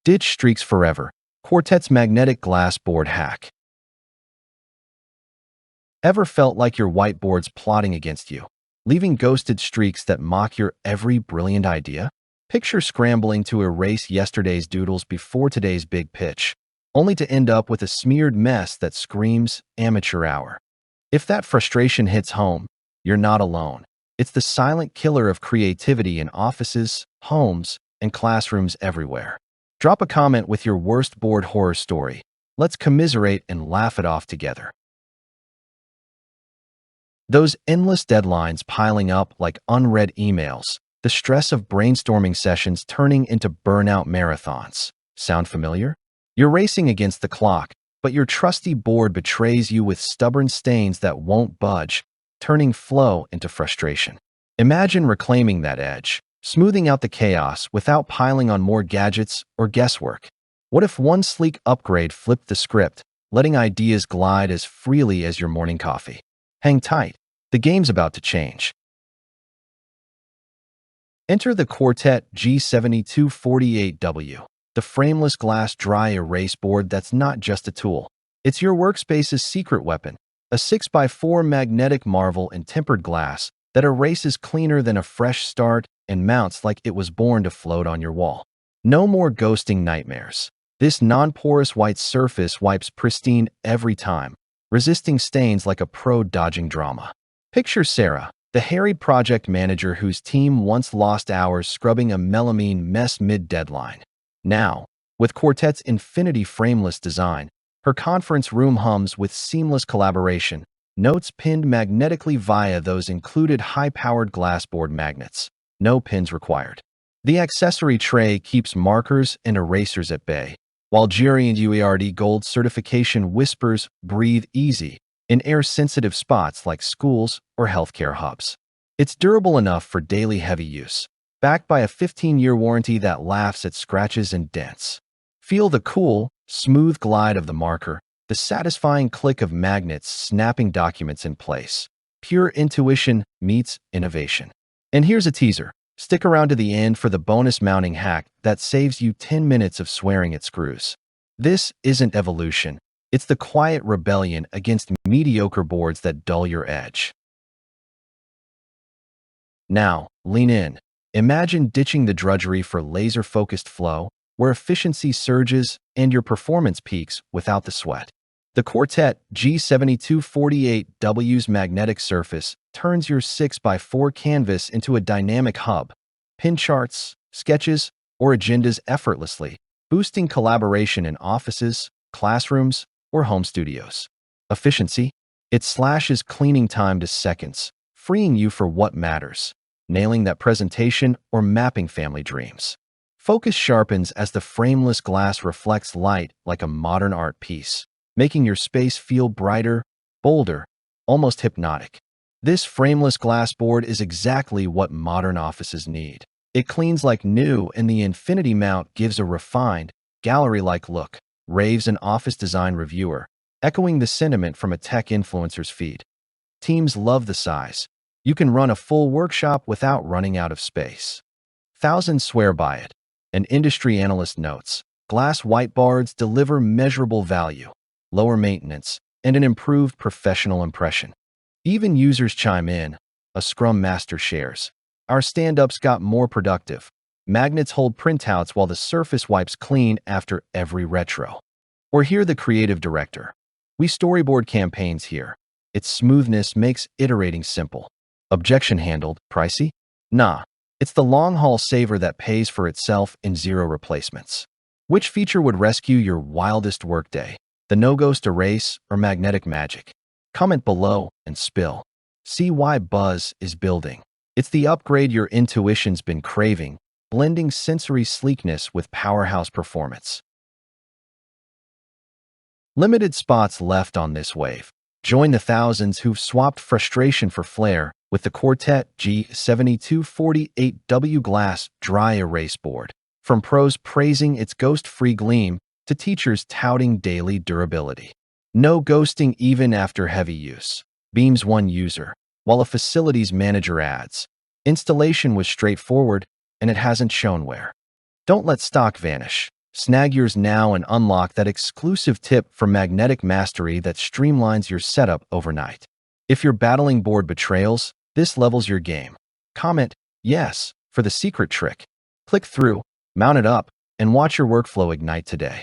Ditch streaks forever. Quartet's magnetic glass board hack. Ever felt like your whiteboard's plotting against you, leaving ghosted streaks that mock your every brilliant idea? Picture scrambling to erase yesterday's doodles before today's big pitch, only to end up with a smeared mess that screams amateur hour. If that frustration hits home, you're not alone. It's the silent killer of creativity in offices, homes, and classrooms everywhere. Drop a comment with your worst board horror story. Let's commiserate and laugh it off together. Those endless deadlines piling up like unread emails, the stress of brainstorming sessions turning into burnout marathons. Sound familiar? You're racing against the clock, but your trusty board betrays you with stubborn stains that won't budge, turning flow into frustration. Imagine reclaiming that edge, smoothing out the chaos without piling on more gadgets or guesswork. What if one sleek upgrade flipped the script, letting ideas glide as freely as your morning coffee? Hang tight. The game's about to change. Enter the Quartet G7248W, the frameless glass dry erase board that's not just a tool. It's your workspace's secret weapon, a 6x4 magnetic marvel in tempered glass that erases cleaner than a fresh start and mounts like it was born to float on your wall. No more ghosting nightmares. This non-porous white surface wipes pristine every time, resisting stains like a pro dodging drama. Picture Sarah, the harried project manager whose team once lost hours scrubbing a melamine mess mid-deadline. Now, with Quartet's infinity frameless design, her conference room hums with seamless collaboration, notes pinned magnetically via those included high-powered glassboard magnets. No pins required. The accessory tray keeps markers and erasers at bay, while GREENGUARD Gold certification whispers, "Breathe easy," in air-sensitive spots like schools or healthcare hubs. It's durable enough for daily heavy use, backed by a 15-year warranty that laughs at scratches and dents. Feel the cool, smooth glide of the marker, the satisfying click of magnets snapping documents in place. Pure intuition meets innovation. And here's a teaser. Stick around to the end for the bonus mounting hack that saves you 10 minutes of swearing at screws. This isn't evolution. It's the quiet rebellion against mediocre boards that dull your edge. Now, lean in. Imagine ditching the drudgery for laser-focused flow, where efficiency surges and your performance peaks without the sweat. The Quartet G7248W's magnetic surface turns your 6x4 canvas into a dynamic hub. Pin charts, sketches, or agendas effortlessly, boosting collaboration in offices, classrooms, or home studios. Efficiency? It slashes cleaning time to seconds, freeing you for what matters, nailing that presentation or mapping family dreams. Focus sharpens as the frameless glass reflects light like a modern art piece, making your space feel brighter, bolder, almost hypnotic. This frameless glass board is exactly what modern offices need. It cleans like new, and the infinity mount gives a refined, gallery-like look, raves an office design reviewer, echoing the sentiment from a tech influencer's feed. Teams love the size. You can run a full workshop without running out of space. Thousands swear by it. An industry analyst notes, glass whiteboards deliver measurable value, lower maintenance, and an improved professional impression. Even users chime in. A Scrum Master shares, "Our stand-ups got more productive. Magnets hold printouts while the surface wipes clean after every retro." Or hear the creative director, "We storyboard campaigns here. Its smoothness makes iterating simple. Objection handled, pricey? Nah, it's the long-haul saver that pays for itself in 0 replacements." Which feature would rescue your wildest workday? The no-ghost erase or magnetic magic? Comment below and spill. See why buzz is building. It's the upgrade your intuition's been craving, blending sensory sleekness with powerhouse performance. Limited spots left on this wave. Join the thousands who've swapped frustration for flair with the Quartet G7248W glass dry erase board. From pros praising its ghost-free gleam to teachers touting daily durability. No ghosting even after heavy use. Beams one user, while a facilities manager adds, "Installation was straightforward, and it hasn't shown wear." Don't let stock vanish. Snag yours now and unlock that exclusive tip for magnetic mastery that streamlines your setup overnight. If you're battling board betrayals, this levels your game. Comment yes for the secret trick. Click through, mount it up, and watch your workflow ignite today.